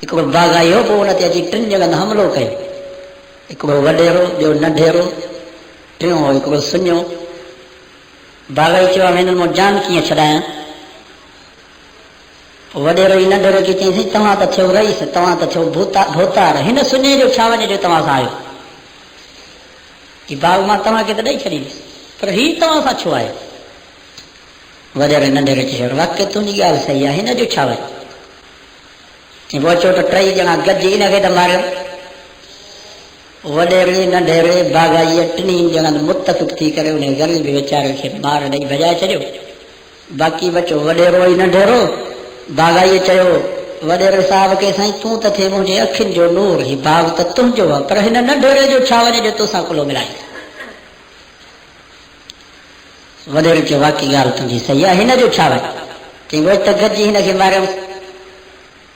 हिकिड़ो बाग़ाइयो पोइ उन ते अची टिनि जॻहनि हमिलो कयो, हिकिड़ो वॾेरो, ॿियो नंढेरो, टियों हिकिड़ो सुञो। बाग़ाई चयो हिननि मां जान कीअं छॾायां? पोइ वॾेरो ई नंढेरो खे चईंसि तव्हां त थियो रईस, तव्हां त थियो भोतार, हिन सुञे जो छा वञे जो तव्हां सां आयो? ही बाग मां तव्हांखे त ॾेई छॾींदुसि, पर हीउ तव्हां सां छो आहे? वॾेरे नंढेरे चयो वाक़ई तुंहिंजी ॻाल्हि सही आहे, हिन जो छा वञे? चई पोइ अचो त टई ॼणा गॾिजी हिनखे त मारियो। वॾेरे नंढेरे बाग़ाईअ टिनी ॼणनि मुतफ़िक़ थी करे उन ग़रीब वीचारे खे मार ॾेई भॼाए छॾियो। बाक़ी बचो वॾेरो ई नंढेरो। बाग़ाईअ चयो वॾेरे साहिब खे साईं तूं त थिए मुंहिंजे अखियुनि जो नूर, ही बाग त तुंहिंजो आहे, पर हिन नंढेरे जो छा वञे जो तोसां कुलो मिलाई? वॾेरे चयो वाक़ई ॻाल्हि तुंहिंजी सही आहे, हिन जो छा वञे? चई वरी त गॾिजी हिनखे मारियो।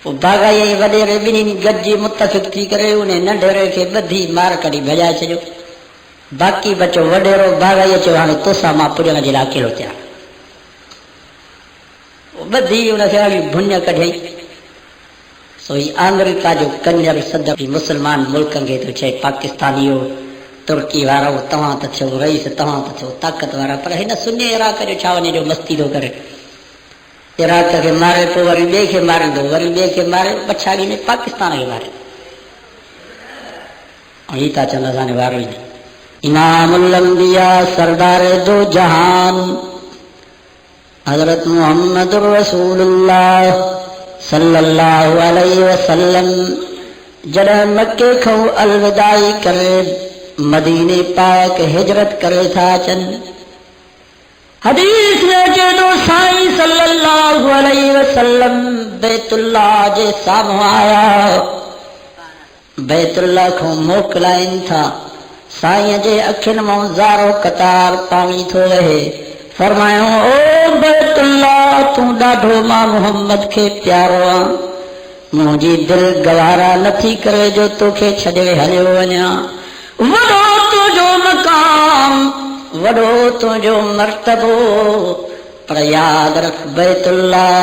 पोइ बाग़ाई वॾेरे ॿिन्हिनि गॾिजी मुतफ़िक़ थी करे उन नंढेरे खे ॿधी मार कढी भॼाए छॾियो। बाक़ी बचो वॾेरो। बाग़ाईअ चयो हाणे तोसां मां पुॼण जे लाइ अकेलो थियां। ॿधी हुनखे अहिड़ी भुञ कढियई। सो ही अमेरिका जो कंजर सदर मुस्लमान मुल्कनि खे थो चए पाकिस्तानियो, तुर्की वारो, तव्हां त थियो रईस, तव्हां त थियो ताक़त वारा, पर हिन सुञे इराक जो छा वञे जो मस्ती थो करे? इराक खे मारे पोइ वरी ॿिए खे मारींदो, वरी ॿिए खे मारे, पछाड़ी में पाकिस्तान खे मारे। ऐं ही था चवनि असांजो वारो ई न। इमामुल अंबिया सरदार दो जहान हज़रत मुहम्मद रसूलुल्लाह सल्लल्लाहु अलैहि वसल्लम जॾहिं मके खां अलविदाई करे मदीने पाक हिजरत करे था अचनि, हदीस में अचे थो साईं सल्लल्लाहु अलैहि वसल्लम बैतुल्लाह जे साम्हूं आया, बैतुल्लाह खां मोकिलाइनि था। साईं जे अखियुनि मां ज़ारो कतार पाणी थो वहे। फरमायो ओ बैतुल्लाह तूं ॾाढो मां मुहम्मद खे प्यारो आहियां, मुंहिंजी दिलि गवारा नथी करे जो तोखे छॾे हलियो वञा। वॾो तुंहिंजो मक़ाम, वॾो तुंहिंजो मर्तबो, पर यादि रख बैतुल्लाह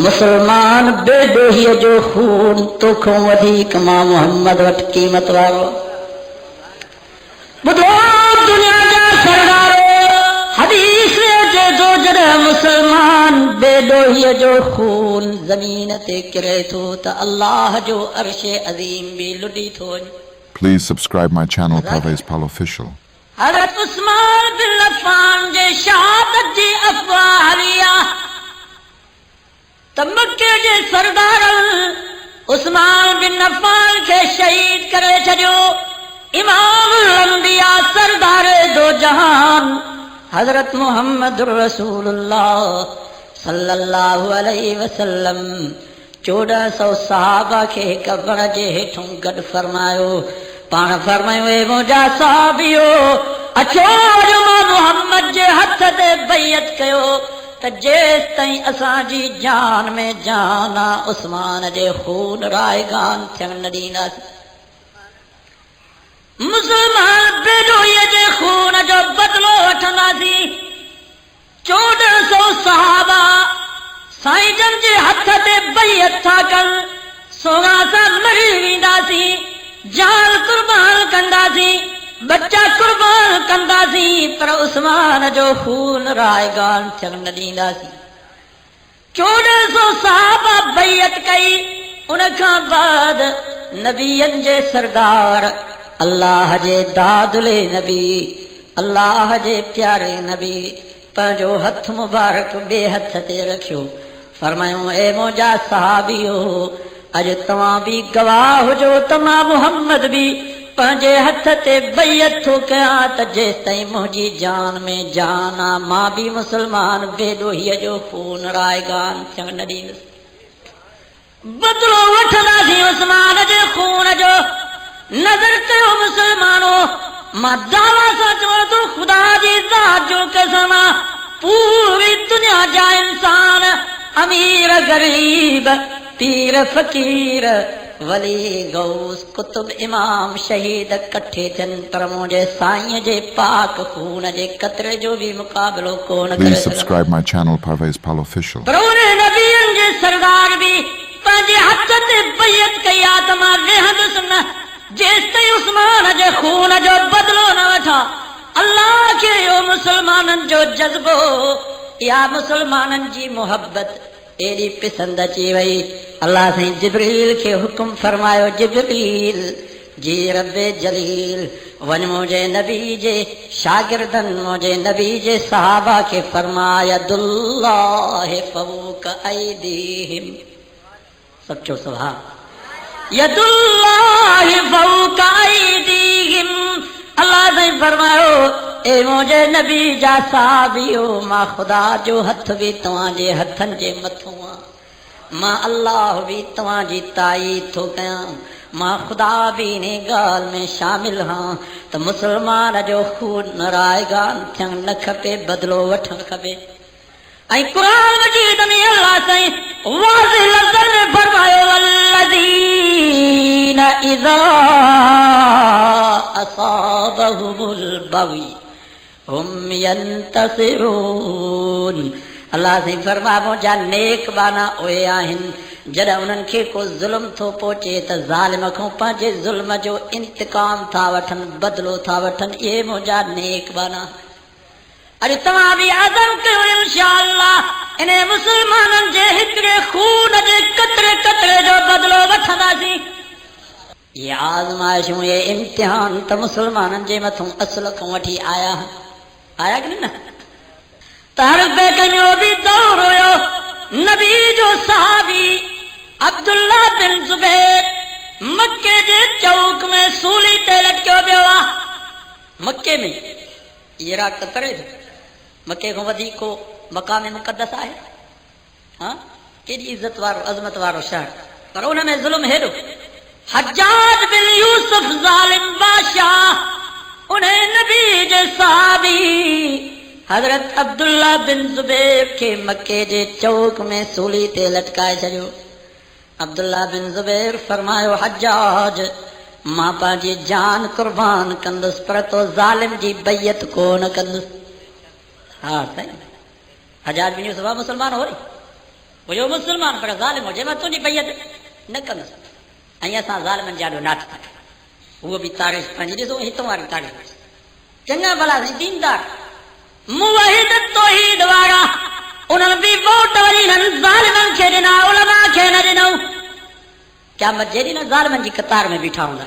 मुस्लमान बेॾोहीअ जो खून तोखां वधीक मां मुहम्मद वटि क़ीमत वारो। ॿुधो दुनिया जा सरदारो, हदीस में अचे थो जॾहिं मुस्लमान बेॾोहीअ जो खून ज़मीन ते किरे थो त अल्लाह जो अर्श अज़ीम बि लुॾी थो वञे। Please subscribe my channel Parvez Pal Official. हज़रत उस्मान बिन अफ़्फ़ान जे शहादत जी अफ़वाह हली आहे त मके जे सरदार उस्मान बिन अफ़्फ़ान खे शहीद करे छॾियो। इमामुल अंबिया सरदार दो जहान हज़रत मुहम्मद रसूलुल्लाह सल्लल्लाहु अलैहि वसल्लम 1400 सहाबा खे कब्र जे हेठों गॾु फरमायो। पाण फरमायो ए मुंहिंजा साहिबियो, अचो अॼु मां मुहम्मद जे हथ ते बैयत कयो त जेसि ताईं असांजी जान में जान आहे उस्मान जे खून रायगान थियण न ॾींदासीं। मुस्लमान बेॾोहीअ जे खून जो बदिलो वठंदासीं। 1400 सहाबा साईं जन जे हथ ते बैयत था कनि, सोना सां मरी वेंदासीं, जान कुर्बान कंदासीं, बच्चा कुर्बान कंदासीं, पर उस्मान जो खून रायगान थियण न ॾींदासीं। 1400 सहाबा बैयत कई। उन खां बाद नबियनि जे सरदार अल्लाह जे दादुले नबी, अल्लाह जे प्यारे नबी पंहिंजो हथ मुबारक ॿिए हथ ते रखियो। फरमायो ए मुंहिंजा सहाबियो, अॼु तव्हां बि गवाह हुजो त मां मुहम्मद बि पंहिंजे हथ ते बैयत थो कयां त जेसि ताईं मुंहिंजी जान में जान आहे मां बि मुस्लमान बेॾोहीअ जो खून रायगान थियण न ॾींदुसि। बदिलो वठंदासीं उस्मान जे खून जो। नज़र कयो मुस्लमानो, मां दावा सां चवां थो ख़ुदा जी ज़ात जो कसम, पूरी दुनिया जा इंसान अमीर गरीब पीर फ़कीर वली गौस कुतुब इमाम शहीद कठे थियनि, पर मुंहिंजे साईं जे पाक खून जे कतरे जो बि मुक़ाबिलो कोन करे। Please subscribe my channel Parvez Pal Official. पर उन नबियनि जे सरदार बि पंहिंजे हथ ते बैयत कई खून जो बदलो न वठा अल्लाह के यो मुसलमानन जो जज्बो या मुसलमानन जी मोहब्बत एडी पसंद अची वई अल्लाह से जिब्रील के हुक्म फरमायो जिब्रील जी रब्बे जलील वन मुझे नबी जे शागिर्दन मुझे नबी जे सहाबा के फरमाया दुल्लाह फवूक ऐदीहिम सच्चो सुभान यदुल्लाह फवूक ऐदीहिम अल्लाह ने फरमायो ए मुझे नबी जा साहबियो मां खुदा जो हथ भी तव्हांजे हथन जे मथों मां अल्लाह भी तव्हांजी ताईद थो कयां मां खुदा भी ने गाल में शामिल हाँ तो मुसलमान जो खून नारायगान थियण न खपे बदलो वठण खपे ऐं कुरान मजीद में अल्लाह साईं वाज़िह लफ़्ज़न में फरमायो वल्लज़ीन इज़ा असाबहुमुल बग़ी हुम यंतसिरून अल्लाह से फरमा मुंहिंजा नेक बाना उहे आहिनि जॾहिं उन्हनि खे को ज़ुल्म थो पहुचे त ज़ालिम खां पंहिंजे ज़ुल्म जो इंतकाम था वठनि बदिलो था वठनि इहे मुंहिंजा नेक बाना अॼु तव्हां बि आज़म कयो इंशाअल्लाह इन मुसलमाननि जे हिकिड़े खून जे कतरे कतरे जो बदिलो वठंदासीं ये आज़माइशूं ये इम्तिहान त मुसलमाननि जे मथां असुल खां वठी आया कि न तारफ़े कयो बि दौर हुयो नबी जो सहाबी अब्दुल्ला बिन ज़ुबैर मक्के जे चौक में सूली ते लटकियो पियो आहे मक्के में इराक त करे थो मक्के खां वधीक को मक़ाम मुक़द्दस आहे हाँ केॾी इज़त वारो अज़मत वारो शहर पर उन में ज़ुल्म हेॾो हज्जाज बिन यूसुफ ज़ालिम बादशाह उन नबी जे सहाबी हजरत अब्दुल्ला बिन ज़ुबैर के मक्के जे चौक में सूली ते लटकाए छॾियो अब्दुल्ला बिन ज़ुबैर फरमायो हज्जाज मां पंहिंजी जान कुर्बान कंदुसि पर तो ज़ालिम जी बैयत कोन कंदुसि हाँ साईं हज्जाज बिन यूसुफ मुसलमान हो हुयो मुसलमान पर ज़ालिम हुजे मां तुंहिंजी बैयत न कंदुसि ऐं असां ज़ालिमनि जा ॾाढो नाट था उहो बि तारीफ़ पंहिंजी ॾिसो हितां वारी तारीफ़ चङा भला साईं दीनदार मुवहिद तौहीद वारा उन्हनि बि वोट वरी हिननि ज़ालिमनि खे ॾिना उलमा खे न ॾिनऊं क़यामत जे ॾींहुं ज़ालिमनि जी कतार में बीठा हूंदा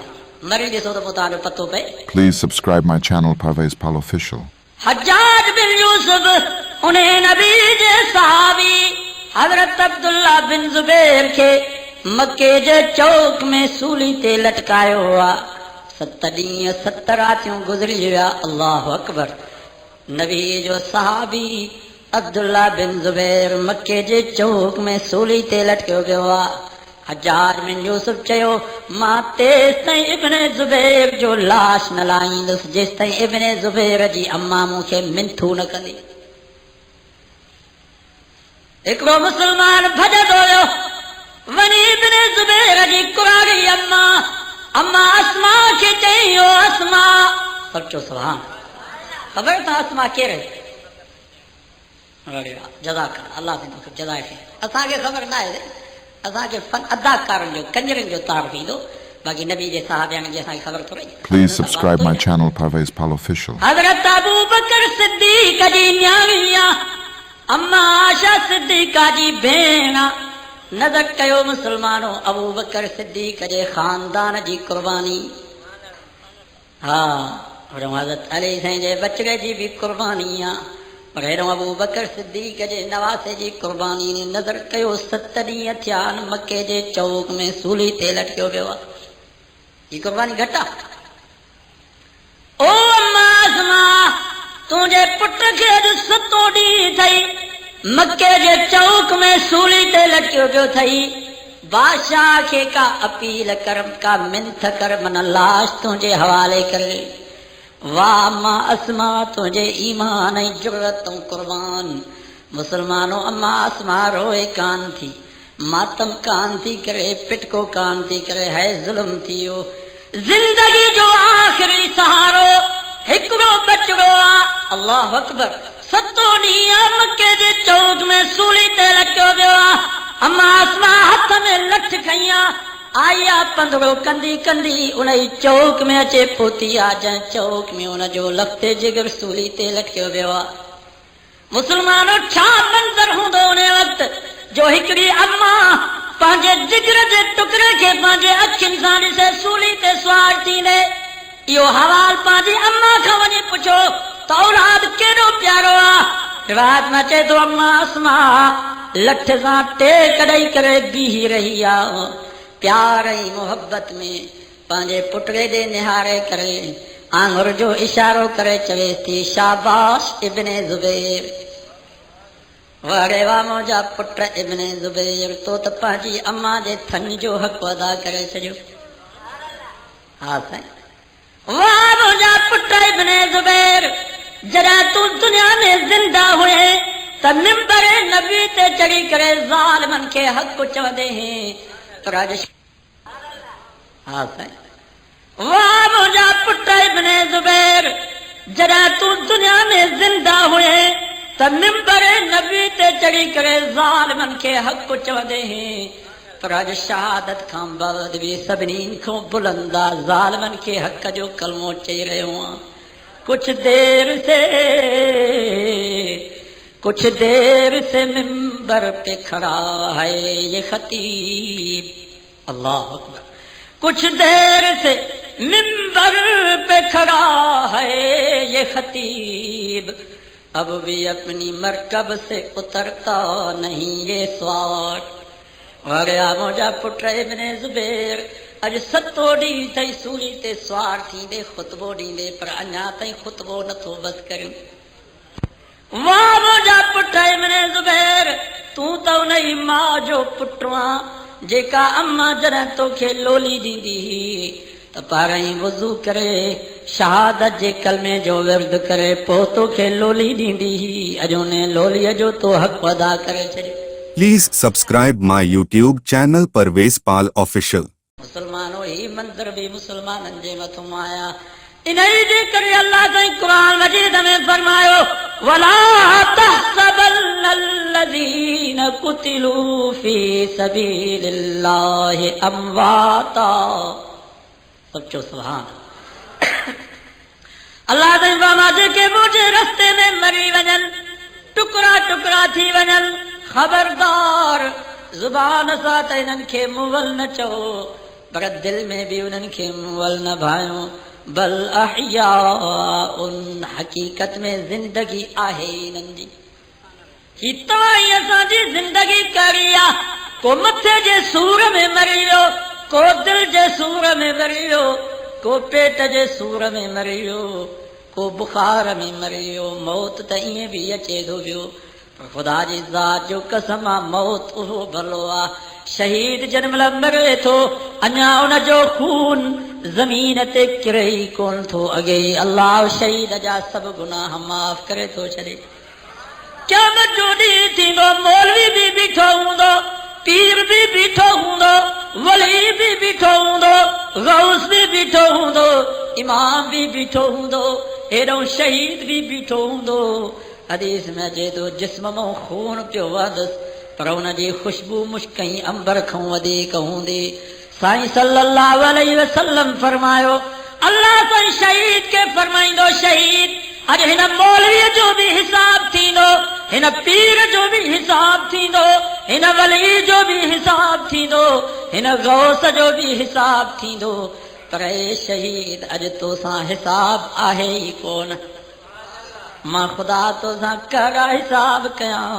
मरी ॾिसो त पोइ तव्हांजो पतो पए Please subscribe my channel Parvez Pal Official. Hajjaj बिन यूसुफ उन नबी जे सहाबी हजरत अब्दुल्ला बिन ज़ुबैर खे मक्के जे चौक में सूली ते लटकायो हुआ 7 ॾींहं 7 रातियूं गुज़री विया अल्लाहु अकबर नबी जो सहाबी अब्दुल्ला बिन ज़ुबैर मक्के जे चौक में सूली ते लटकियो पियो आहे हज्जाज बिन यूसुफ चयो मां तेसि ताईं इब्ने ज़ुबैर जो लाश न लाहींदुसि जेसि ताईं इब्ने ज़ुबैर जी अम्मा मूंखे मिंथू न कंदी हिकिड़ो मुसलमान भॼंदो हुयो वञी इब्ने ज़ुबैर जी कुरारी अम्मा अस्मा खे चई ओ अस्मा सचो सुभान खबर था अस्मा केर जज़ाक अल्लाह से तोखे जज़ाए खे असांखे ख़बर न आहे असांखे फन अदाकारनि जो कंजरनि जो तार ईंदो बाक़ी नबी जे सहाबियान जी असांखे ख़बर थो रहे Please subscribe my channel Parvez Pal Official. हज़रत अबू बकर सिद्दीक़ जी न्याणी अम्मा आशा सिद्दीक़ा जी भेण नज़र कयो मुसलमानो अबू बकर सिद्दीक़ जे ख़ानदान जी कुर्बानी हा हज़रत अली साईं जे बचड़े जी बि कुर्बानी आहे पर हेॾो अबू बकर सिद्दीक़ जे नवासे जी कुर्बानी ने नज़र कयो 7 ॾींहं थिया मके जे चौक में सूली ते लटकियो पियो आहे ही कुर्बानी घटि आहे ओ अम्मा अस्मा तुंहिंजे पुट खे अॼु 7 ॾींहं अथई मके जे चौक में सूली ते लटकियो पियो अथई बादशाह खे का अपील कर का मिंथ कर मन लाश तुंहिंजे हवाले करे वाह मां अस्मा तुझे ईमान ऐं जुरत कुर्बान मुसलमानो अम्मा अस्मा रोए कान थी मातम कान थी करे पिटको कान थी करे है जुल्म थियो जिंदगी जो आखिरी सहारो हिकिड़ो बचड़ो आहे अल्लाह अकबर 7 ॾींहं मके जे चौक में सूली ते लटकियो पियो आहे अम्मा अस्मा हथ में लठ खई आहे आया पंधरो कंदी कंदी उन चौक में अचे पोती आ जंहिं चौक में उन जो लखते जिगर सूली ते लटकियो वियो आहे। मुसलमानो छा मंज़र हूंदो उन वक़्त जो हिकिड़ी अम्मा पंहिंजे जिगर जे टुकड़े खे पंहिंजे अखियुनि सां ॾिसे सूली ते सुवार थींदे। इहो हवाल पंहिंजी अम्मा खां वञी पुछो त औलाद केॾो प्यारो आहे। रिवायत में अचे थो अम्मा अस्मा लठ सां टेक ॾेई करे बीही रही आहे, प्यार ऐं मोहब्बत में पंहिंजे पुटरे ॾे निहारे करे आंगुर जो इशारो करे चवे थी शाबाश इब्ने ज़ुबैर। वारे वाह मुंहिंजा पुट इब्ने ज़ुबैर, तो त पंहिंजी अम्मा जे थन जो हक़ अदा करे छॾियो। हा साईं, वाह मुंहिंजा पुट इब्ने ज़ुबैर, जॾहिं तूं दुनिया में ज़िंदा हुए त मिंबर नबी ते चढ़ी करे ज़ालिमनि खे हक़ चवंदे हैं। हा साईं, वाह मुंहिंजा पुट इब्ने ज़ुबैर, जॾहिं तूं दुनिया में ज़िंदा हुए त मिंबर नबी ते चढ़ी करे ज़ालिमनि खे हक़ चवंदे हैं। पर अॼु शहादत खां बाद बि सभिनी खां बुलंदा ज़ालिमनि खे हक़ जो कलमो चई रहियो आहियां। कुछ देर से मिंबर पे खड़ा है ये खतीब, अल्लाह अकबर। कुछ देर से मिंबर पे खड़ा है ये खतीब, अब भी अपनी मरकब से उतरता नहीं ये स्वाट। वगया मुंहिंजा पुट इब्ने ज़ुबैर, अॼु सतो ॾींहुं अथई सूली ते सुवार थींदे ख़ुतबो ॾींदे, पर अञा ताईं ख़ुतबो नथो बस करे। वाह मुंहिंजा पुट इब्ने ज़ुबैर, तूं त उन ई माउ जो पुटु आं जेका अम्मा जॾहिं तोखे लोली ॾींदी हुई त पहिरीं वुज़ू करे शहादत जे कलमे जो विर्द करे पोइ तोखे लोली ॾींदी हुई। अॼु उन लोलीअ जो तो हक़ अदा करे छॾियो। Please subscribe my YouTube channel Parvez Pal Official. मुसलमानो ही मंज़र भी मुसलमाननि जे मथां आया। इन्ही जे करे अल्लाह ताईं क़ुरान मजीद में फरमायो वला तहसबन्नल्लज़ीन कुतिलू फी सबीलिल्लाहि अमवाता। सचो सुभान अल्लाह ताईं फरमा जेके मुंहिंजे रस्ते में मरी वञनि, टुकड़ा टुकड़ा थी वञनि, खबरदार ज़ुबान सां त इन्हनि खे मुवल न चओ, पर दिल में भी उन्हनि खे मुवल न भायो। बल अहयाउन, हकीकत में जिंदगी आहे इन्हनि जी। ही तव्हां असांजी ज़िंदगी करी आहे। को मथे जे सूर में मरी वियो, को दिल जे सूर में मरी वियो, को पेट जे सूर में मरी वियो, को बुखार में मरी वियो। मौत त ईअं बि अचे थो पियो, पर ख़ुदा जी ज़ात जो कसम आहे मौत उहो भलो आहे। शहीद जंहिं महिल मरे थो अञा उन जो खून ज़मीन ते किरे ई कोन थो अॻे ई अल्लाह शहीद जा सभु गुनाह माफ़ करे थो छॾे। क़यामत जो ॾींहुं थींदो, मौलवी बि बीठो हूंदो, पीर भी बीठो हूंदो, वली भी बीठो हूंदो, गौस भी बीठो हूंदो, इमाम भी बीठो हूंदो, हेॾो शहीद भी बीठो हूंदो। हदीस में अचे थो जिस्म मां खून पियो वहंदुसि, पर हुन जी ख़ुशबू मुश्कई अंबर खां वधीक हूंदी। साईं सल्लल्लाहु अलैहि वसल्लम फरमायो अल्लाह साईं शहीद के फरमाईंदो शहीद अॼु हिन मौलवीअ जो भी हिसाब थींदो, हिन पीर जो भी हिसाब थींदो, हिन वली जो भी हिसाब थींदो, हिन गौस जो भी हिसाब थींदो। पर ए शहीद अॼु तोसां हिसाब आहे ई कोन। मां ख़ुदा तोसां कहिड़ा हिसाब कयां,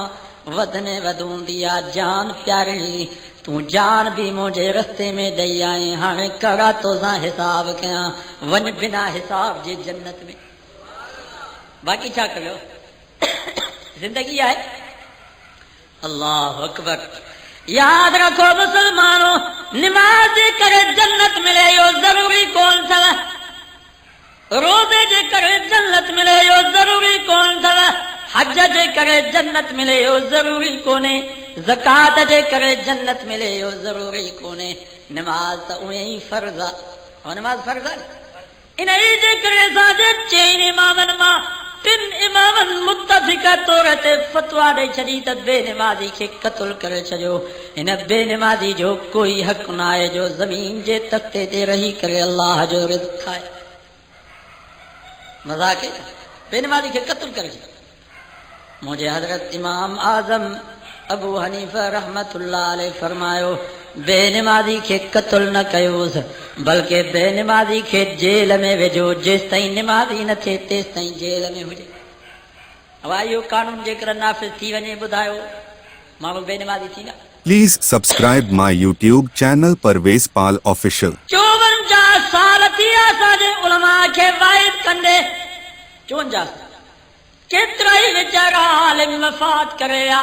वधने वधूंदी आहे जान प्यारी, तूं जान भी मुंहिंजे रस्ते में ॾेई आई, हाणे कहिड़ा तोसां हिसाब कयां, वञ बिना हिसाब जे जन्नत में। बाक़ी छा करियो, ज़िंदगी आहे। अल्लाह अकबर। याद रखो मुसलमानो, निमाज़ जे करे जन्नत मिले इहो ज़रूरी कोन अथव। रोज़े जे करे जन्नत मिले इहो ज़रूरी कोन अथव। हज जे करे जन्नत मिले इहो ज़रूरी कोन्हे। ज़कात जे करे जन्नत मिले इहो ज़रूरी कोन्हे। निमाज़ त उहे ई फ़र्ज़ आहे। निमाज़ फ़र्ज़ आहे। इन जे करे असांजे चइनि इमामनि मां टिन इमामन मुत्तफ़िक़ तौर ते फ़तवा ॾेई छॾी त बेनिमाज़ी खे क़त्ल करे छॾियो। हिन बेनिमाज़ी जो कोई हक़ न आहे जो ज़मीन जे तख़्ते ते रही करे अल्लाह जो रिज़्क़ खाए। मज़ाक़ आहे, बेनिमाज़ी खे क़त्ल करे छॾियो। मुंहिंजे हज़रत इमाम आज़म अबू हनीफ़ा रहमतुल्लाह अलैह फरमायो, बेनिमाज़ी खे क़त्ल न कयोसि, बल्कि बेनिमाज़ी खे जेल में विझो, जेसि ताईं निमाज़ी न थिए तेसि ताईं जेल में हुजे। हवा इहो कानून जेकर नाफ़िज़ थी वञे, ॿुधायो माण्हू बेनिमाज़ी थींदा? Please subscribe my YouTube channel Parvez Pal Official. 54 साल थी विया असांजे उलमा खे वाइद कंदे। 54 केतिरा ई वीचारा आलिम वफ़ात करे विया,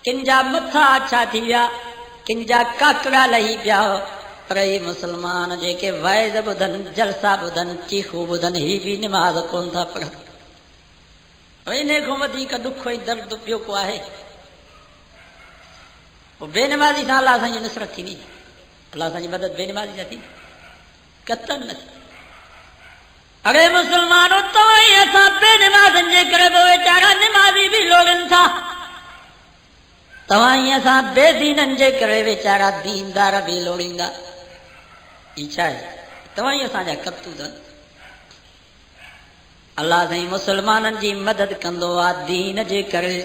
किन जा मथा अछा थी विया, किन जा काकड़ा लही पिया। पर ही मुसलमान जेके वाइज़ ॿुधनि, जलसा ॿुधनि, चीखू ॿुधनि, ही बि निमाज़ कोन था पढ़नि। इन खां वधीक ॾुख ऐं दर्द ॿियो को आहे? बेनिमाज़ी सां अलाह असांजी नुसरत थींदी? अलाह असांजी मदद बेनिमाज़ी सां थींदी? कतल न थी। अरे मुसलमानो, तव्हां ई असां बेनिमाज़नि जे करे पोइ वीचारा निमाज़ी बि लोड़नि था। तव्हां ई असां बेदीननि जे करे वीचारा दीनदार बि लोड़ींदा। ई छा आहे? तव्हां ई असांजा करतूत। अलाह साईं मुसलमाननि जी मदद कंदो आहे दीन जे करे,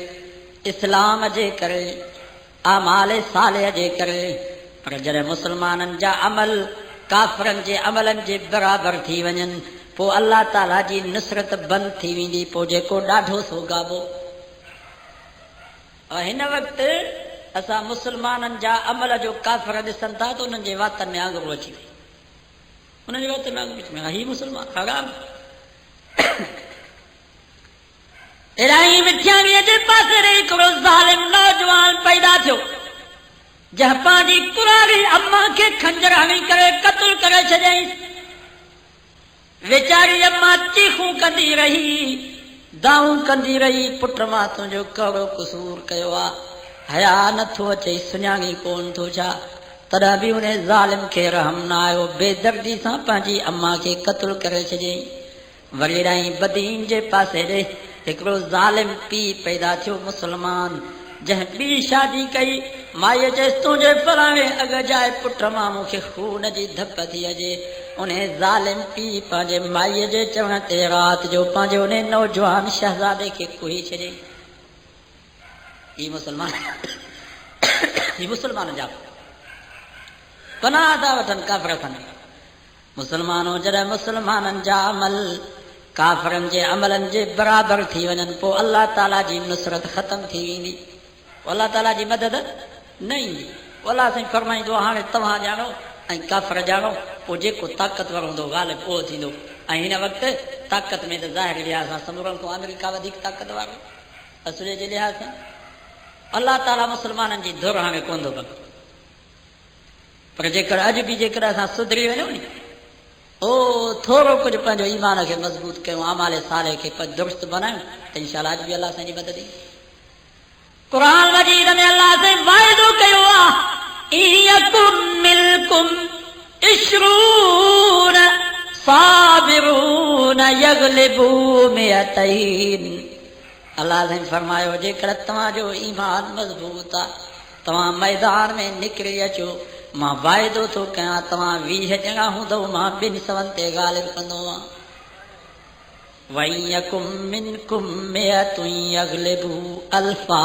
इस्लाम जे करे, आमाल सालिह जे करे। पर जॾहिं मुसलमाननि जा अमल काफ़िरनि जे अमलनि जे बराबरि थी वञनि, पोइ अल्लाह ताला जी नुसरत बंदि थी वेंदी, पोइ जेको ॾाढो सो गाबो। हिन वक़्तु असां मुसलमाननि जा अमल जो काफ़िर ॾिसनि था त उन्हनि जे वातनि में आंगुरो अची वई। उन्हनि जे वातनि में आंगुरो अची वई, ही मुसलमान हराम। इलाही मिठियाणीअ जे पासे रे हिकिड़ो ज़ालिम नौजवान पैदा थियो, जंहिं पंहिंजी कुरारी अम्मा खे खंजर हणी करे क़त्ल करे छॾियईं। वीचारी अम्मा चीखूं कंदी रही, दाऊं कंदी रही, पुट मां तुंहिंजो कहिड़ो कसूर कयो आहे, हया नथो अचे, सुञाणी कोन थो छा? तॾहिं बि उन ज़ालिम खे रहम न आयो, बेदर्दी सां पंहिंजी अम्मा खे क़त्ल करे छॾियईं। वरी रही बदीन जे पासे ॾे हिकिड़ो ज़ालिम पीउ पैदा थियो मुसलमान, जंहिं ॿी शादी कई। माईअ चयसि, तुंहिंजे फलाणे अॻ जाए पुट मां मूंखे खून जी धप थी अचे। उन ज़ालिम पीउ पंहिंजे माईअ जे चवण ते राति जो पंहिंजे उन नौजवान शहज़ादे खे कुही छॾियईं। ही मुसलमान जा पनाह था वठनि काफ़िर खां। मुसलमानो, जॾहिं मुसलमाननि जा अमल काफ़िरनि जे अमलनि जे बराबरि थी वञनि, पोइ अल्लाह ताला जी नुसरत ख़तम थी वेंदी, अल्लाह ताला जी मदद न ईंदी। अल्लाह साईं फरमाईंदो, हाणे तव्हां ॼाणो ऐं काफ़िर ॼाणो, पोइ जेको ताक़तवर हूंदो ग़ालिब उहो थींदो। ऐं हिन वक़्तु ताक़त में त ज़ाहिर लिहाज़ सां समूरनि खां अमेरिका वधीक ताक़तवर, असुले जे लिहाज़ सां अल्लाह ताला मुसलमाननि जी धुर हाणे कोन थो कनि। पर जेकर अॼु बि जेकर असां सुधरी वञूं नी, थोरो कुझु पंहिंजो ईमान खे मज़बूत कयूं, आमाल साले खे दुरुस्त बनायूं, त इंशाअल्लाह अॼु बि अल्लाह असांजी मदद ईंदी। क़ुरान मजीद में अल्लाह से वाइदो कयो आहे, इयकुम मिलकुम इशरून साबिरून यगलिबू मिअतैन। अल्लाह से फरमायो, जेकर तव्हांजो ईमान मज़बूत आहे, तव्हां मैदान में निकिरी अचो, मां वाइदो थो कयां, तव्हां 20 ॼणा हूंदव, मां 200 ते ग़ालिब कंदोमांव। वयकुम मिनकुम मिअतुन यगलिबू अल्फा।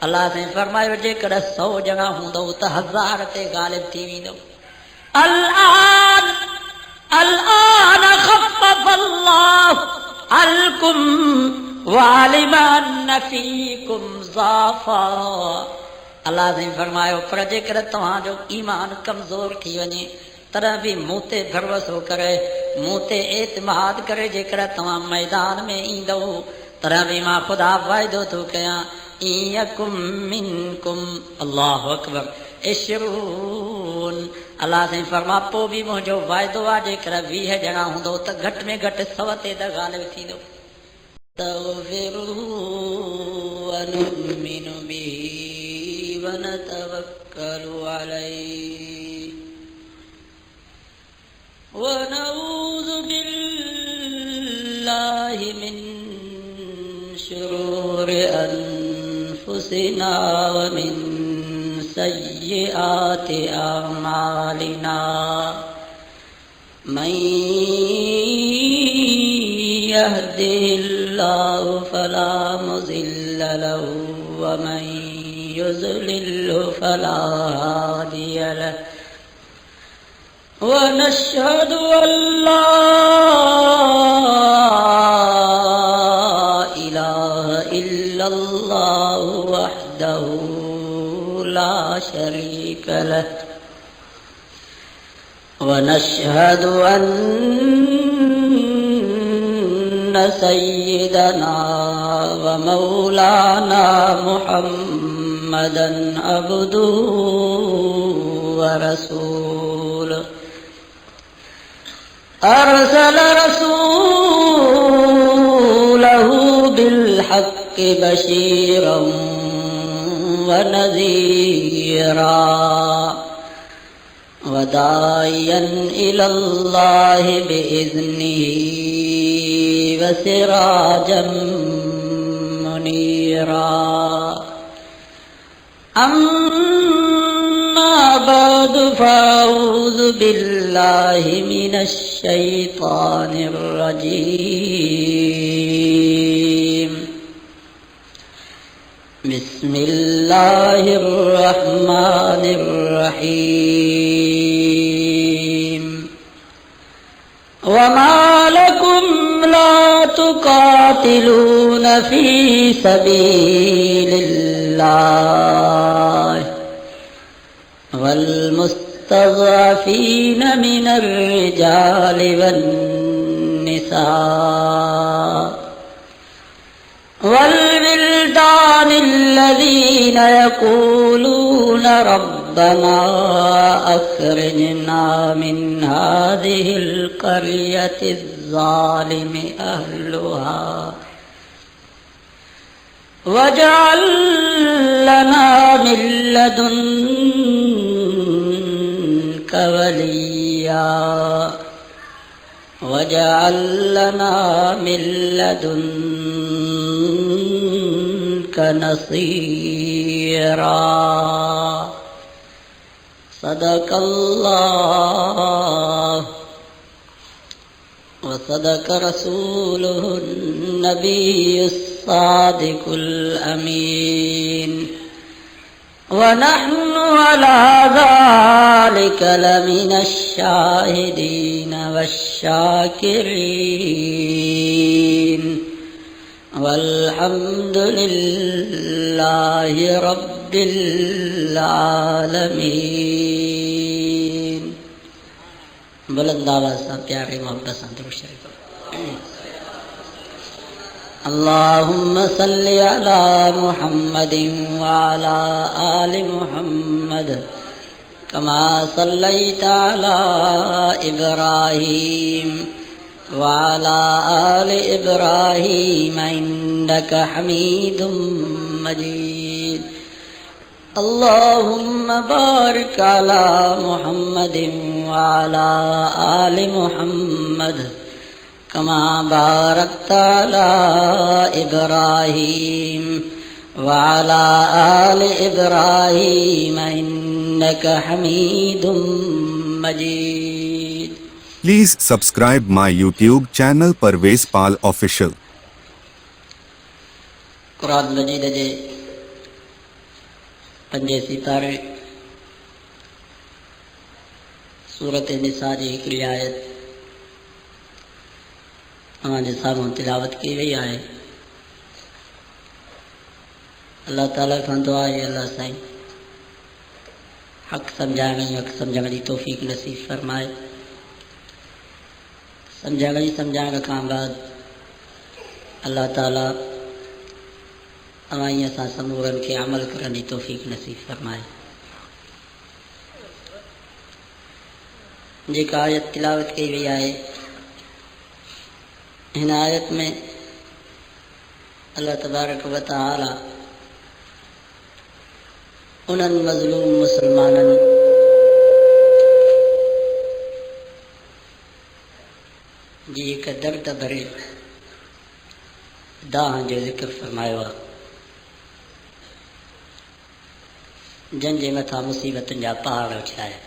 अल्लाह से फरमायो, जेकर 100 ॼणा हूंदव त 1000 ते ग़ालिब थी वेंदव। الآن خفف الله عنكم وعلم أن فيكم ضعفا। अल्लाह से फरमायो, पर जेकर तव्हांजो ईमान कमज़ोर थी वञे, तॾहिं बि मूं ते भरोसो करे, मूं ते एतमाद करे जेकर तव्हां मैदान में ईंदव, तॾहिं बि मां ख़ुदा वाइदो थो कयां, इयकुम मिनकुम, अल्लाहु अकबर, इशरून। अल्लाह से फरमा, पोइ बि मुंहिंजो वाइदो आहे, जेकर 20 ॼणा हूंदो त घटि में घटि 100 ते त ग़ालिब थींदो। वनुमिनु बिही वनतवक्कलु अलैहि वनऊज़ु बिल्लाहि मिन أنفسنا ومن سيئات أعمالنا من يهده الله فلا مضل له ومن يضلل فلا هادي له ونشهد أن لا إله إلا الله وحده لا شريك له ونشهد أن سيدنا ومولانا محمدا عبده ورسوله أرسل رسوله بالحق بشيرا ونذيرا وداعيا إلى الله بإذنه وسراجا منيرا أما بعد فأعوذ بالله من الشيطان الرجيم بسم الله الرحمن الرحيم وما لكم لا تقاتلون في سبيل الله والمستضعفين من الرجال والنساء والولدان الذين يقولون ربنا أخرجنا من هذه القرية الظالم أهلها واجعل لنا من لدنك وليا واجعل لنا من لدنك نصيرا صدق الله وصدق رسوله النبي الصادق الأمين ونحن على ذلك لمن الشاهدين والشاكرين والحمد لله رب العالمين बुलंद आवाज से प्यारे मोहब्बत से दुरूद शरीफ अल्लाहुम्म सल्लि अला मुहम्मदिन व अला आलि मुहम्मद कमा सल्लैता अला इब्राहीम व अला आलि इब्राहीम इन्नका हमीदुम मजीद اللهم بارك على محمد وعلى آل محمد كما باركت على إبراهيم وعلى آل إبراهيم إنك حميد مجيد. Please subscribe my YouTube channel Parvez Pal Official. Quran मजीद जे पंजे सितारे सूरत निसा जी हिकिड़ी आयत अवांजे साम्हूं तिलावत की वई आहे। अल्लाह ताला खां दुआ आहे अल्लाह साईं हक़ सम्झाइण जी तौफ़ीक़ नसीब फरमाए। सम्झाइण खां बाद अल्लाह ताला अवां असां समूरनि खे अमल करण जी तौफ़ीक़ नसीब फरमाए। जेका आयत तिलावत कई वई आहे हिन आयत में अल्लाह तबारक व तआला उन्हनि मज़लूम मुसलमाननि जी हिक दर्द भरे दाह जो ज़िक्र फरमायो आहे। जंहिंजे मथां मुसीबतुनि जा पहाड़ उछाया,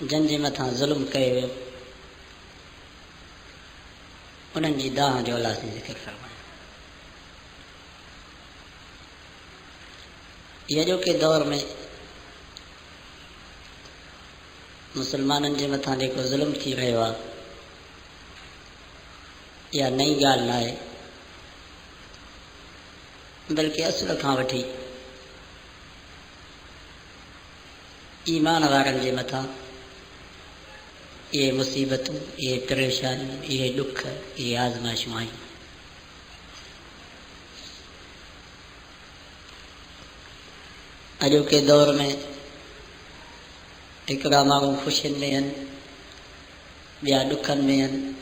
जंहिंजे मथां ज़ुल्म कयो वियो, उन्हनि जी दाह जो अलाह साईं ज़िक्र फरमायो। इहे अॼोके दौर में मुसलमाननि जे मथां जेको ज़ुल्म थी रहियो आहे, इहा नई ॻाल्हि न आहे, बल्कि असुल खां वठी ईमान वारनि जे मथां इहे मुसीबतूं, इहे परेशानियूं, इहे ॾुख, इहे आज़माइशूं आहिनि। अॼोके दौर में हिकिड़ा माण्हू ख़ुशियुनि में आहिनि, ॿिया ॾुखनि में आहिनि,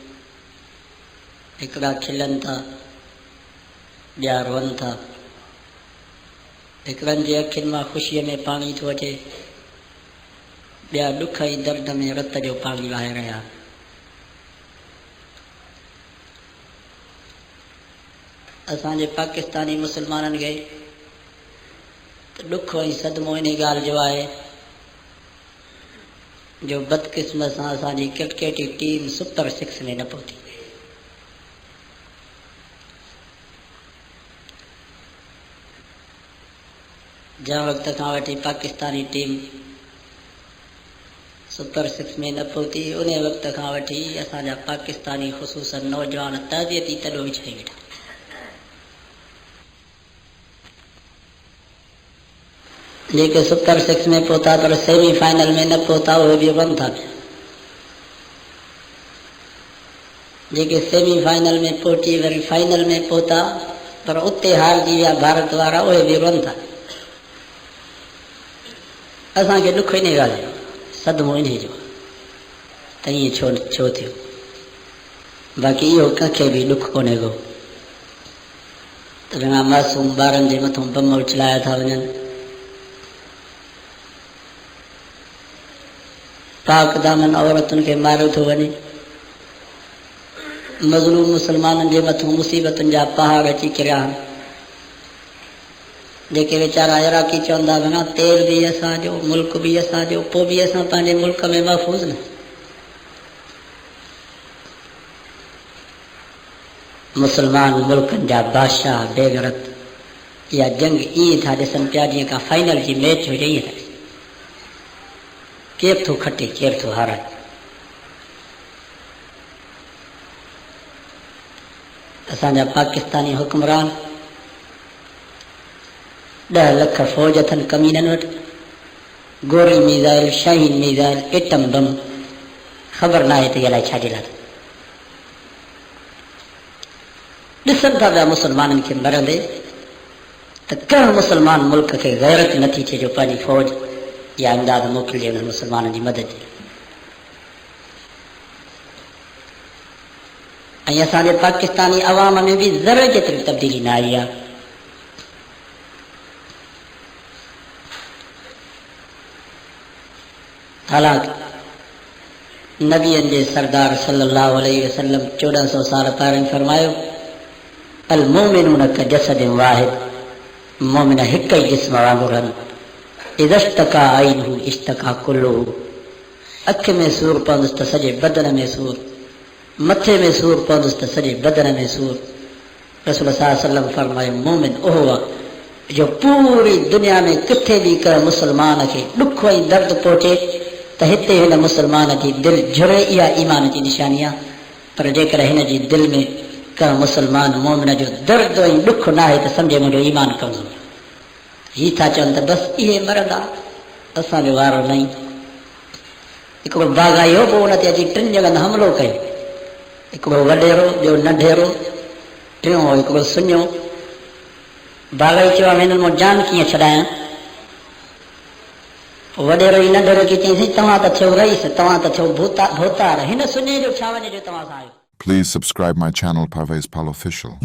हिकिड़ा खिलनि था, ॿिया रोअनि था, हिकिड़नि जे अखियुनि मां ख़ुशीअ में पाणी थो अचे, ॿिया ॾुख ऐं दर्द में रत जो पाणी वहाए रहिया। असांजे पाकिस्तानी मुसलमाननि खे त ॾुख ऐं सदमो इन ॻाल्हि जो आहे जो बदकिस्मत सां असांजी क्रिकेट जी टीम सुपर 6 में न पहुती। जंहिं वक़्त खां वठी पाकिस्तानी टीम सुपर 6 में न पहुती, उन वक़्त खां वठी असांजा पाकिस्तानी ख़ुसूसन नौजवान ताज़ियती तॾो विछाई वेठा। जेके सुपर 6 में पहुता पर सेमीफाइनल में न पहुता, उहे बि रन था पिया। जेके सेमीफाइनल में पहुची वरी फाइनल में पहुता पर उते हारजी विया भारत वारा, उहे बि रन था। असांखे ॾुख इन ॻाल्हि जो, सदमो इन जो त ईअं छो थियो। बाक़ी इहो कंहिंखे बि ॾुख कोन्हे को त घणा मासूम ॿारनि जे मथां बम उछलाया था वञनि, पाक दामन औरतुनि खे मारियो थो वञे, मज़लूम मुसलमाननि जे मथां मुसीबतुनि जा पहाड़ अची किरिया आहिनि। जेके वीचारा इराकी चवंदा वञा तेल बि असांजो, मुल्क बि असांजो, पोइ बि असां पंहिंजे मुल्क में महफ़ूज़ न। मुसलमान मुल्कनि जा बादशाह बेगरत इहा जंग ईअं था ॾिसनि पिया जीअं का फाइनल जी मैच हुजे, ईअं था ॾिसनि। केरु थो खटे, केरु थो हाराए। असांजा पाकिस्तानी हुक्मरान 10 लख फ़ौज अथनि कमीननि वटि, गोरी missile, Shaheen missile, atom bomb, ख़बर न आहे त अलाए छाजे लाइ ॾिसनि था पिया मुसलमाननि खे मरंदे, त कहिड़ो मुसलमान मुल्क खे गैरत नथी थिए जो पंहिंजी फ़ौज या इमदाद मोकिलिजे उन्हनि मुसलमाननि जी मदद जे। ऐं असांजे पाकिस्तानी अवाम में बि ज़र जेतिरी तब्दीली न आई आहे। हालांकि नबियनि जे सरदार सल्लल्लाहु अलैहि वसल्लम 1400 साल पहिरियों फरमायो, अल मोमिनून कजसदिन वाहिद, मोमिन हिक ई जिस्म वांगुरु आहिनि। इज़श्तका आइनहु इश्तका कुल्लुहु, अख में सूर पवंदुसि त सॼे बदन में सूर, मथे में सूर पवंदुसि त सॼे बदन में सूर। रसूल सल्लल्लाहु अलैहि वसल्लम फरमायो, मोमिन उहो आहे जो पूरी दुनिया में किथे बि कंहिं मुसलमान खे ॾुख ऐं दर्द पहुचे त हिते हिन मुसलमान जी दिलि झुरे, इहा ईमान जी निशानी आहे। पर जेकर हिन जी दिलि में कंहिं मुसलमान मोमिन जो दर्द ऐं ॾुख न आहे त सम्झे मुंहिंजो ईमान कमज़ोर। ही था चवनि त बसि इहे मरंदा, असांजो वारो न। हिकिड़ो बाग़ाई हो, पोइ उन ते अची 3 जॻहनि हमिलो कयो, हिकिड़ो वॾेरो, ॿियो नंढेरो, टियों हिकिड़ो सुञो। बाग़ाई चयो हिननि मां जान कीअं छॾायां। वॾेरो ई नंढेरो खे चईं, तव्हां त थियो रईस, तव्हां त थियो भूतार, हिन सुञे जो छा वञे जो तव्हां सां आयो। Please subscribe my channel Parvez Pal Official.